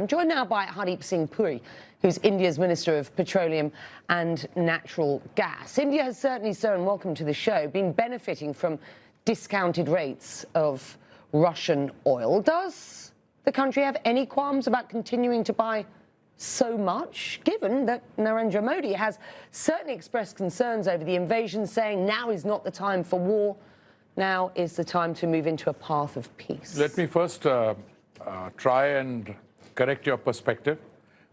I'm joined now by Hardeep Singh Puri, who's India's Minister of Petroleum and Natural Gas. India has certainly, sir, and welcome to the show, been benefiting from discounted rates of Russian oil. Does the country have any qualms about continuing to buy so much, given that Narendra Modi has certainly expressed concerns over the invasion, saying now is not the time for war, now is the time to move into a path of peace? Let me first try and correct your perspective.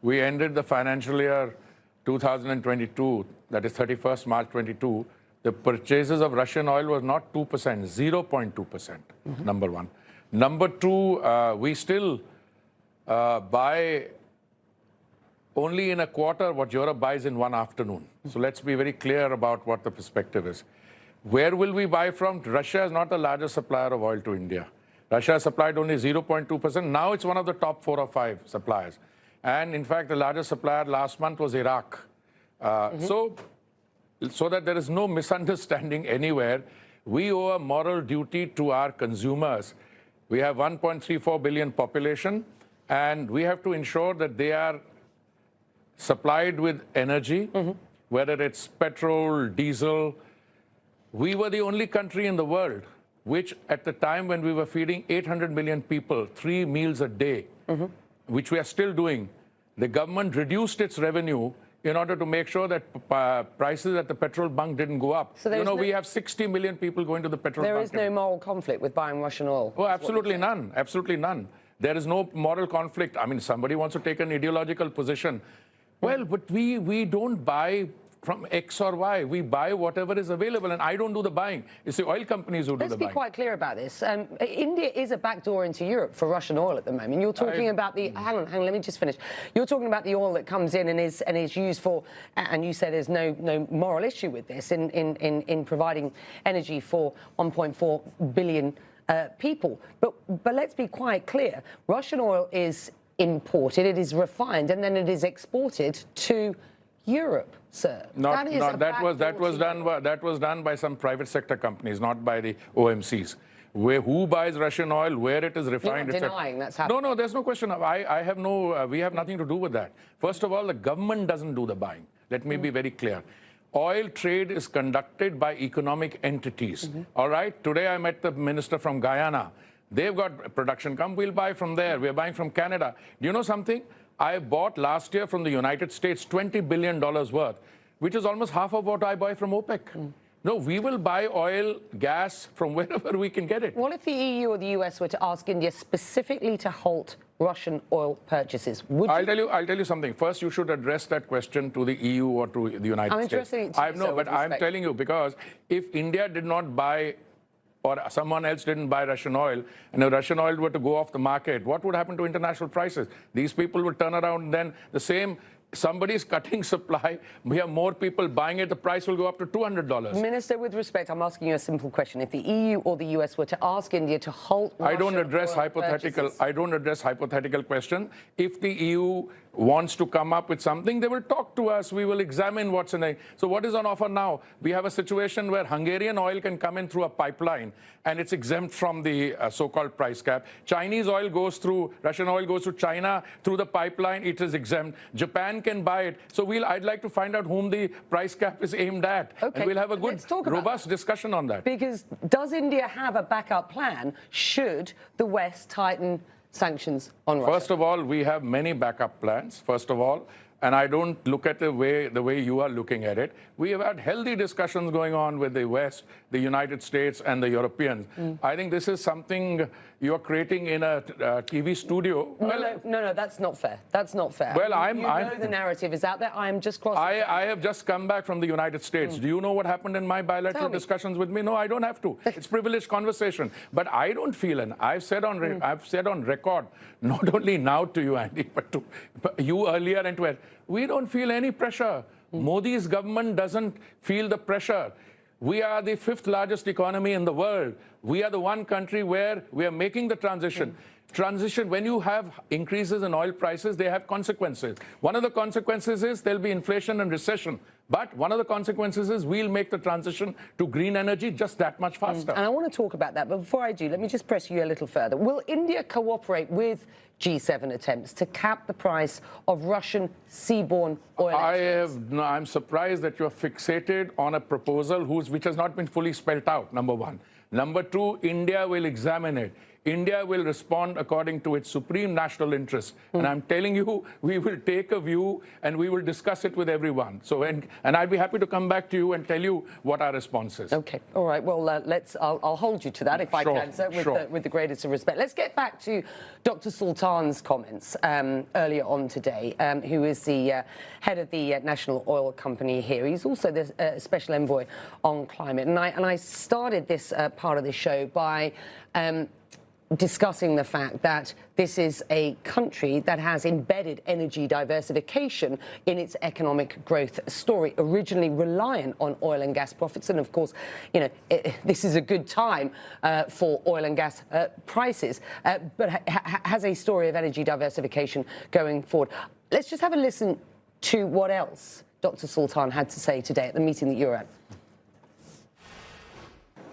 We ended the financial year 2022, that is 31st March 22. The purchases of Russian oil was not 2%, 0.2%, number one. Number two, we still buy only in a quarter what Europe buys in one afternoon. So let's be very clear about what the perspective is. Where will we buy from? Russia is not the largest supplier of oil to India. Russia supplied only 0.2%. Now it's one of the top 4 or 5 suppliers. And in fact, the largest supplier last month was Iraq. So that there is no misunderstanding anywhere, we owe a moral duty to our consumers. We have 1.34 billion population, and we have to ensure that they are supplied with energy, whether it's petrol, diesel. We were the only country in the world which, at the time when we were feeding 800 million people 3 meals a day, which we are still doing, the government reduced its revenue in order to make sure that prices at the petrol bunk didn't go up. So we have 60 million people going to the petrol bunk. There is no moral conflict with buying Russian oil? Oh, absolutely none. Absolutely none. There is no moral conflict. I mean, somebody wants to take an ideological position. Well, but we don't buy from X or Y. We buy whatever is available, and I don't do the buying. It's the oil companies who do the buying. Let's be quite clear about this. India is a backdoor into Europe for Russian oil at the moment. You're talking about the... Hang on, let me just finish. You're talking about the oil that comes in and is used for... And you say there's no moral issue with this in providing energy for 1.4 billion people. But let's be quite clear. Russian oil is imported, it is refined, and then it is exported to Europe, sir. That was done by some private sector companies, not by the OMCs. Who buys Russian oil, where it is refined? You're not denying that's happening. No, there's no question. We have nothing to do with that. First of all, the government doesn't do the buying. Let me be very clear. Oil trade is conducted by economic entities. All right. Today I met the minister from Guyana. They've got production. Come, we'll buy from there. We're buying from Canada. Do you know something? I bought last year from the United States $20 billion worth, which is almost half of what I buy from OPEC. No, we will buy oil, gas from wherever we can get it. What if the EU or the US were to ask India specifically to halt Russian oil purchases? I'll tell you something. First, you should address that question to the EU or to the United States. I'm telling you, because if India did not buy, or someone else didn't buy Russian oil, and if Russian oil were to go off the market, what would happen to international prices? These people would turn around, and then the same, somebody's cutting supply, we have more people buying it, the price will go up to $200. Minister, with respect, I'm asking you a simple question. If the EU or the US were to ask India to halt Russian I don't address hypothetical questions. If the EU wants to come up with something, they will talk to us. We will examine what's in it. So what is on offer now? We have a situation where Hungarian oil can come in through a pipeline, and it's exempt from the so-called price cap. Chinese oil goes through, Russian oil goes to China through the pipeline, it is exempt. Japan can buy it. So I'd like to find out whom the price cap is aimed at. Okay. And we'll have a good, robust discussion on that. Because does India have a backup plan should the West tighten sanctions on Russia? First of all, we have many backup plans, first of all, and I don't look at the way you are looking at it. We have had healthy discussions going on with the West, the United States, and the Europeans. I think this is something you're creating in a TV studio. No, that's not fair. That's not fair. Well, you know the narrative is out there. I am just crossing. I have just come back from the United States. Do you know what happened in my bilateral discussions with me? No, I don't have to. It's privileged conversation. But I don't feel, and I've said on record, not only now to you, Andy, but to you earlier and to us, we don't feel any pressure. Modi's government doesn't feel the pressure. We are the 5th largest economy in the world. We are the one country where we are making the transition. transition, when you have increases in oil prices, they have consequences. One of the consequences is there'll be inflation and recession. But one of the consequences is we'll make the transition to green energy just that much faster. And I want to talk about that. But before I do, let me just press you a little further. Will India cooperate with G7 attempts to cap the price of Russian seaborne oil exports? I'm surprised that you're fixated on a proposal which has not been fully spelled out, number one. Number two, India will examine it. India will respond according to its supreme national interest. And I'm telling you, we will take a view and we will discuss it with everyone. So, and I'd be happy to come back to you and tell you what our response is. Okay, all right. Well, I'll hold you to that if I can, sir, with the greatest of respect. Let's get back to Dr. Sultan's comments earlier on today, who is the head of the National Oil Company here. He's also the special envoy on climate. And I started this part of the show by discussing the fact that this is a country that has embedded energy diversification in its economic growth story, originally reliant on oil and gas profits. And of course, you know, this is a good time for oil and gas prices, but has a story of energy diversification going forward. Let's just have a listen to what else Dr. Sultan had to say today at the meeting that you were at.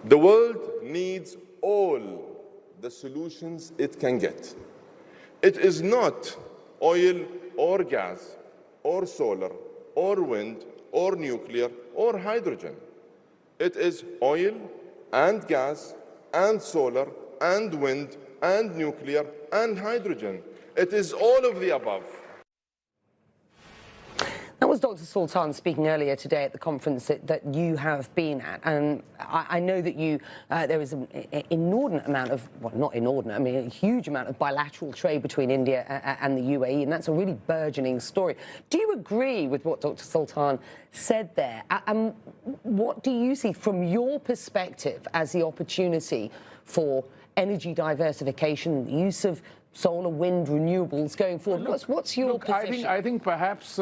The world needs all the solutions it can get. It is not oil or gas or solar or wind or nuclear or hydrogen. It is oil and gas and solar and wind and nuclear and hydrogen. It is all of the above. That was Dr. Sultan speaking earlier today at the conference that you have been at, and I know that there is an inordinate amount of, well, not inordinate, I mean a huge amount of bilateral trade between India and the UAE, and that's a really burgeoning story. Do you agree with what Dr. Sultan said there? And what do you see from your perspective as the opportunity for energy diversification, the use of solar, wind, renewables going forward? What's your position? I think perhaps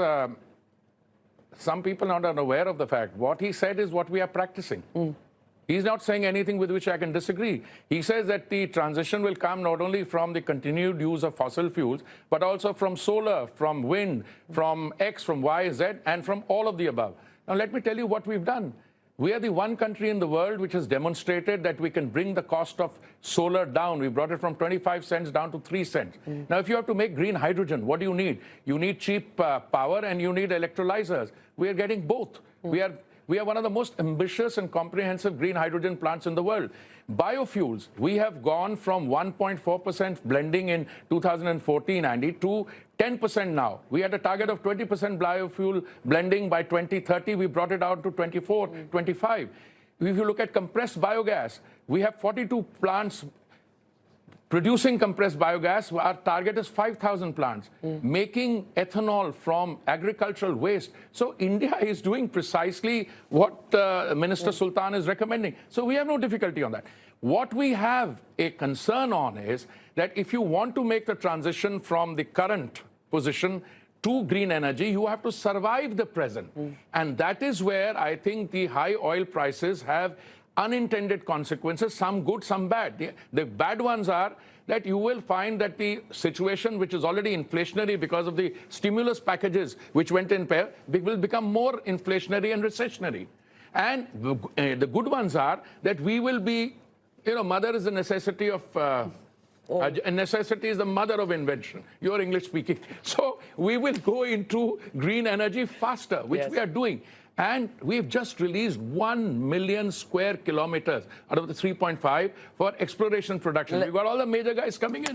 some people are not aware of the fact. What he said is what we are practicing. He's not saying anything with which I can disagree. He says that the transition will come not only from the continued use of fossil fuels, but also from solar, from wind, from X, from Y, Z, and from all of the above. Now, let me tell you what we've done. We are the one country in the world which has demonstrated that we can bring the cost of solar down. We brought it from 25 cents down to 3 cents. Now, if you have to make green hydrogen, what do you need? You need cheap power and you need electrolyzers. We are getting both. We are one of the most ambitious and comprehensive green hydrogen plants in the world. Biofuels, we have gone from 1.4% blending in 2014, Andy, to 10% now. We had a target of 20% biofuel blending by 2030. We brought it out to 24, 25. If you look at compressed biogas, we have 42 plants producing compressed biogas. Our target is 5,000 plants, making ethanol from agricultural waste. So India is doing precisely what Minister Sultan is recommending. So we have no difficulty on that. What we have a concern on is that if you want to make the transition from the current position to green energy, you have to survive the present. And that is where I think the high oil prices have unintended consequences, some good, some bad. The bad ones are that you will find that the situation, which is already inflationary because of the stimulus packages which went in pair, will become more inflationary and recessionary. And the good ones are that we will be, you know, mother is the necessity of necessity is the mother of invention. You're English speaking. So we will go into green energy faster, which we are doing. And we've just released 1 million square kilometers out of the 3.5 for exploration production. We've got all the major guys coming in.